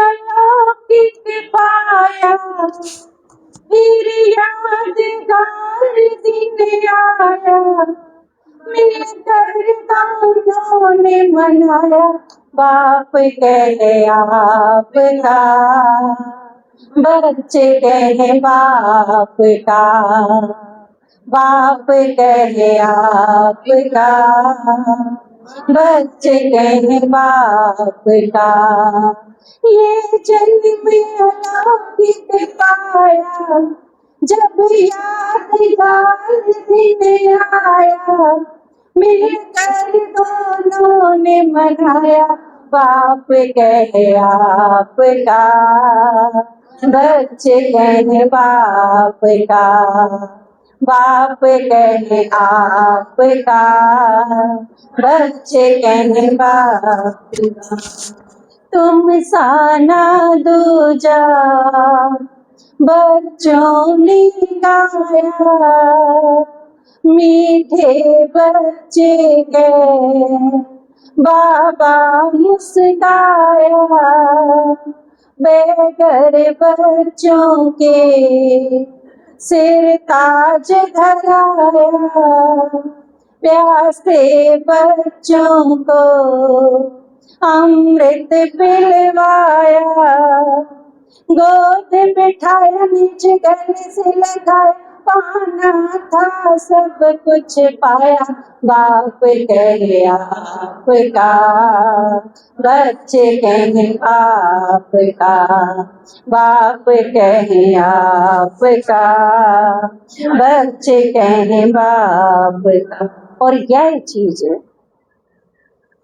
अलौकिक पाया, फिर यादगार दिन आया, मिलकर दोनों ने मनाया, बाप कहे आपका, बच्चे कहे बाप का, बाप कहे आपका, बच्चे कहे बाप का। ये जन्म अलौकिक पाया, जब यादगार दिन आया, मिलकर दोनों ने मनाया, बाप कहे आपका, बच्चे कहे बाप का, बाप कहे आपका, बच्चे कहे बाप का। तुम सा ना दूजा बच्चों ने गाया, मीठे बच्चे गए बाबा मुस्काया, बेघर बच्चों के सिर ताज धराया, प्यासे बच्चों को अमृत पिलवाया, गोद बिठाया, नीचे गले से लगाया, पाना था सब कुछ पाया, बाप कहे आपका, बच्चे कहे बाप का, बाप कहे आपका, बच्चे कहे बाप का। और यह चीज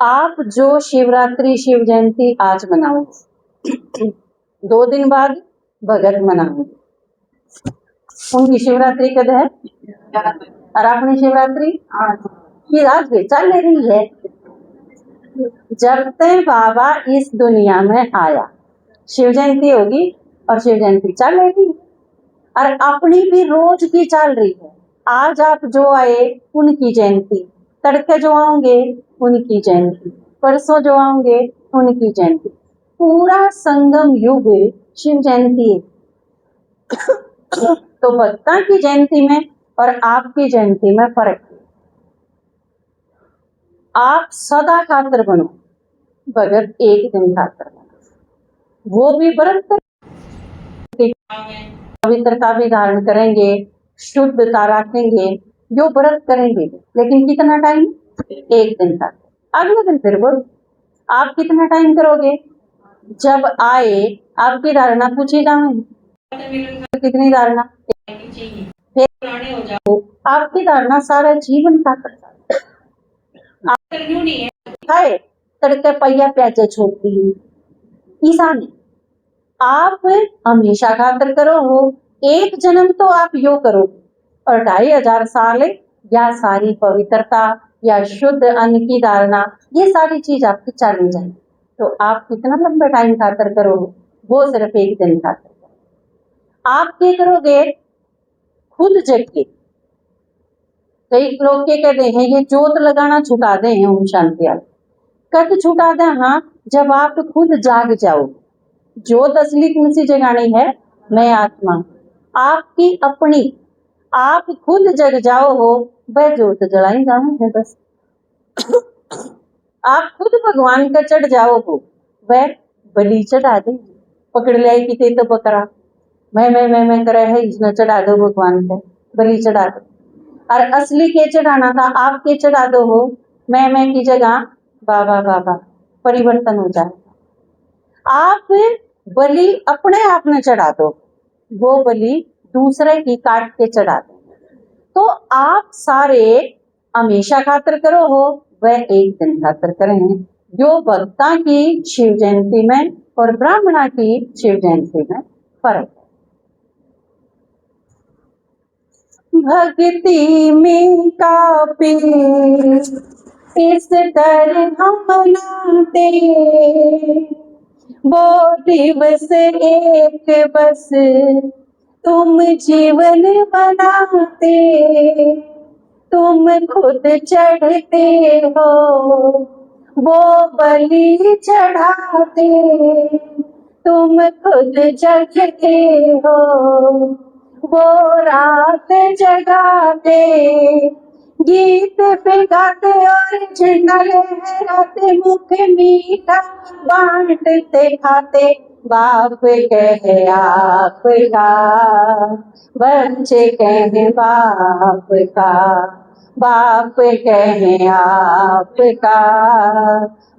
आप जो शिवरात्रि शिव जयंती आज मनाओगे, 2 दिन बाद भगत मनाओगे, उनकी शिवरात्रि कद है और अपनी शिवरात्रि की आज भी चल रही है। जब तक बाबा इस दुनिया में आया शिव जयंती होगी और शिव जयंती चल रही है, और अपनी भी रोज की चल रही है। आज आप जो आए उनकी जयंती, तड़के जो आओगे उनकी जयंती, परसों जो आओगे उनकी जयंती, पूरा संगम युग शिव जयंती है। तो भक्ता की जयंती में और आपकी जयंती में फर्क है। आप सदा खातर बनो, भगत एक दिन खातर बनो, वो भी व्रत पवित्रता भी धारण करेंगे, शुद्धता रखेंगे, जो व्रत करेंगे, लेकिन कितना टाइम? एक दिन तक। अगले दिन फिर वो आप कितना टाइम करोगे? जब आए आपकी धारणा पूछी जाए, कितनी धारणा? फिर आपकी धारणा सारा जीवन का खाए तड़के पहिया प्याजे छोड़ती ईसानी आप हमेशा खातर करो हो। एक जन्म तो आप यो करो, और 2500 साल या सारी पवित्रता या शुद्ध अन्न की धारणा, ये सारी चीज आपकी चली जाए, तो आप कितना लंबा टाइम खातर करो? वो सिर्फ एक दिन खातर करो। आप क्या करोगे? खुद जग के, कई लोग क्या कहते हैं ये जोत लगाना छुटा दे हैं ओम शांति वाले, कब छुटा दे? हाँ, जब आप खुद जाग जाओ। जोत असली कौन सी जगानी है? मैं आत्मा आपकी अपनी, आप खुद जग जाओ हो, वह जोत जलाई जाओ है बस। आप खुद भगवान का चढ़ जाओ हो, वह बलि चढ़ा दे। पकड़ ले कि तो बकरा मैं करे है, इसमें चढ़ा दो भगवान को, बलि चढ़ा दो। और असली के चढ़ाना था, आप के चढ़ा दो हो, मैं की जगह बाबा बाबा, परिवर्तन हो जाए। आप बलि अपने आप में चढ़ा दो, वो बलि दूसरे की काट के चढ़ा दो। तो आप सारे हमेशा खातर करो हो, वह एक दिन खातर करें। जो भक्ता की शिव जयंती में और ब्राह्मणा की शिव जयंती में फर्क है। भक्ति में कापे इस तरह मनाते, वो दिवस एक बस तुम जीवन बनाते, तुम खुद चढ़ते हो वो बलि चढ़ाते, तुम खुद जगते हो, वो रात जगाते, गीत पे गाते और झंडा लहराते, मुख मीठा बांटते खाते, बाप कहे आपका, बच्चे कहे बाप का, बाप कहे आपका,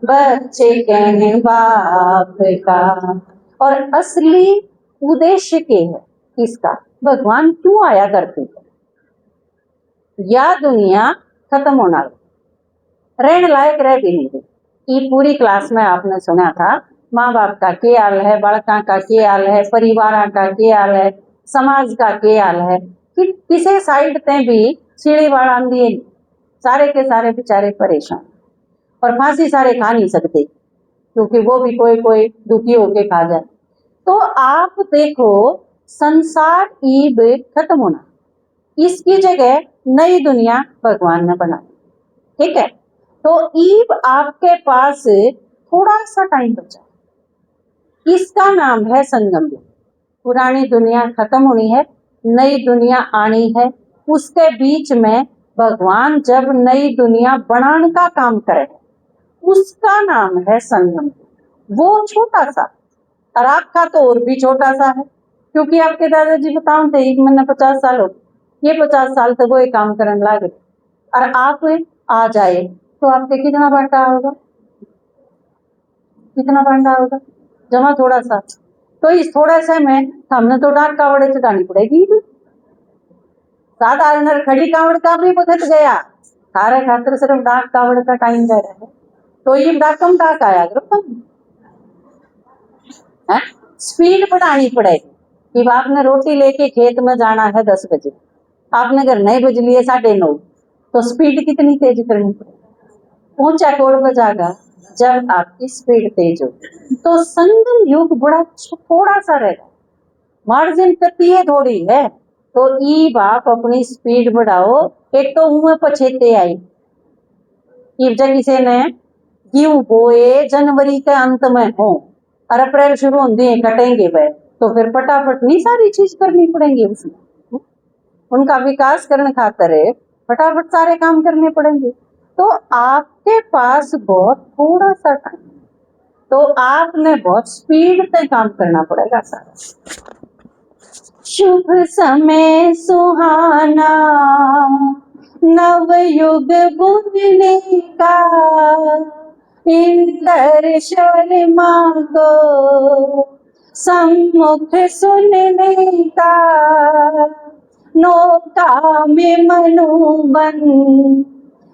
बच्चे कहे बाप का। और असली उद्देश्य के है इसका, भगवान क्यों आया करते थे? या दुनिया खत्म होना, रहने लायक रह भी नहीं रही। ये पूरी क्लास में आपने सुना था, माँ बाप का क्या हाल है, बालका का क्या हाल है, परिवार का क्या हाल है, समाज का क्या हाल है, कि किसी साइड ते भी सीढ़ी वाला दिए, सारे के सारे बेचारे परेशान, और फांसी सारे खा नहीं सकते, क्योंकि वो भी कोई कोई दुखी होके खा जाए। तो आप देखो, संसार ईब खत्म होना, इसकी जगह नई दुनिया भगवान ने बनाई, ठीक है। तो ईब आपके पास थोड़ा सा टाइम बचा, इसका नाम है संगम युग। पुरानी दुनिया खत्म होनी है, नई दुनिया आनी है, उसके बीच में भगवान जब नई दुनिया बनाने का काम करे, उसका नाम है संगम युग। वो छोटा सा, और आपका तो और भी छोटा सा है, क्योंकि आपके दादाजी बताओ थे एक महीना 50 साल हो, ये 50 साल तक वो काम करने लगे, और आप आ जाए तो आपके कितना बांटा होगा, कितना बांटा होगा, जमा थोड़ा सा। तो इस थोड़ा सा में हमने तो डाक कावड़े चढ़ानी पड़ेगी, साधारण खड़ी कावड़ का भी बदल गया, सारे खातर सिर्फ डाक कावड़ का टाइम जा रहा है। तो ये डाक कम डाक आया करो, स्पीड बढ़ानी पड़ेगी। कि आपने रोटी लेके खेत में जाना है 10 बजे, आपने अगर 9 बज लिए 9:30, तो स्पीड कितनी तेज करनी पड़ेगी? ऊंचा कोड़ बजागा जब आपकी स्पीड तेज हो। तो संगम युग बड़ा थोड़ा सा रहेगा, मार्जिन कती है थोड़ी है, तो ई बाप अपनी स्पीड बढ़ाओ। एक तो मुंह पछेते आई, किसी ने गेहूं बोए जनवरी के अंत में हो, और अप्रैल शुरू होंगे कटेंगे वह, तो फिर फटाफट नहीं सारी चीज करनी पड़ेंगी उसमें, उनका विकास करने खातर फटाफट सारे काम करने पड़ेंगे। तो आपके पास बहुत थोड़ा सा टाइम, तो आपने बहुत स्पीड से काम करना पड़ेगा सारा। शुभ समय सुहाना, नवयुग बुनने का, इंद्र शर्मा को सम्मुख सुनने का, नौका में मनुबन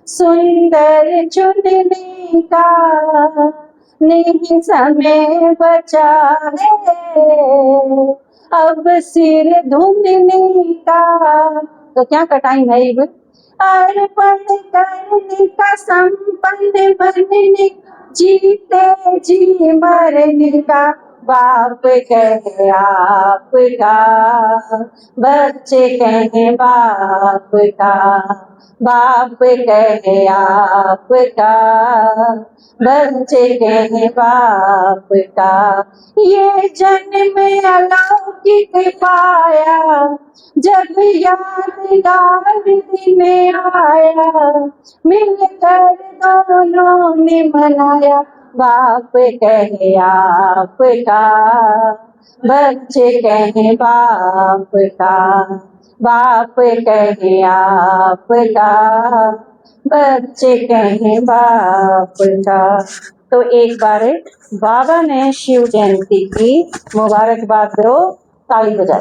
सुंदर चुनने का, नहीं समय बचा है अब सिर धुनने का। तो क्या का टाइम है ये? अर्पण करने का, संपन्न बनने, जीते जी मरने का, बाप कहे आपका, बच्चे कहे बाप का, बाप कहे आपका, बच्चे कहे बाप का। ये जन्म अलौकिक पाया, जब यादगार दिन आया, मिलकर दोनों ने मनाया, बाप कहे आपका, बच्चे कहे बाप का, बाप कहे आपका, बच्चे कहे बाप का। तो एक बार बाबा ने शिव जयंती की मुबारकबाद दो, ताली बजा।